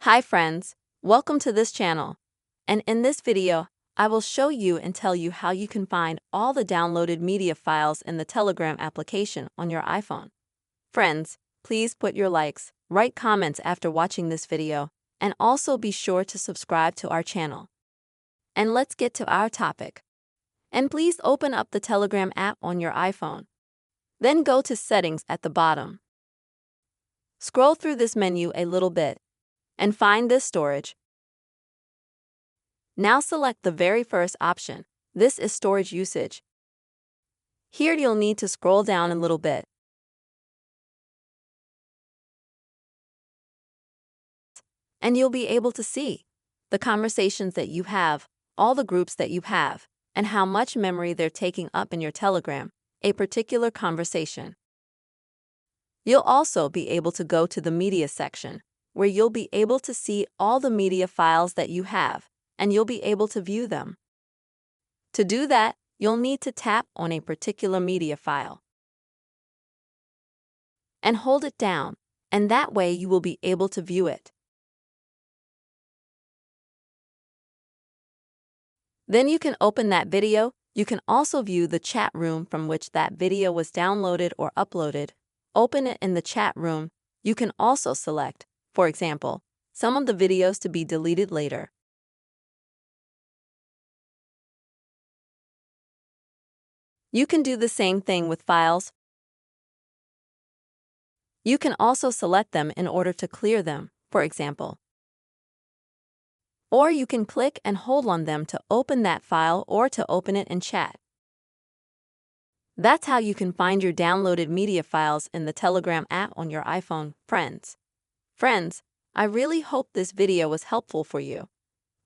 Hi friends, welcome to this channel. And in this video, I will show you and tell you how you can find all the downloaded media files in the Telegram application on your iPhone. Friends, please put your likes, write comments after watching this video, and also be sure to subscribe to our channel. And let's get to our topic. And please open up the Telegram app on your iPhone. Then go to Settings at the bottom. Scroll through this menu a little bit and find this storage. Now select the very first option. This is storage usage. Here you'll need to scroll down a little bit. And you'll be able to see the conversations that you have, all the groups that you have, and how much memory they're taking up in your Telegram, a particular conversation. You'll also be able to go to the media section, where you'll be able to see all the media files that you have, and you'll be able to view them. To do that, you'll need to tap on a particular media file and hold it down, and that way you will be able to view it. Then you can open that video. You can also view the chat room from which that video was downloaded or uploaded. Open it in the chat room. You can also select, for example, some of the videos to be deleted later. You can do the same thing with files. You can also select them in order to clear them, for example. Or you can click and hold on them to open that file or to open it in chat. That's how you can find your downloaded media files in the Telegram app on your iPhone, friends. Friends, I really hope this video was helpful for you.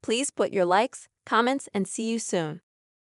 Please put your likes, comments, and see you soon.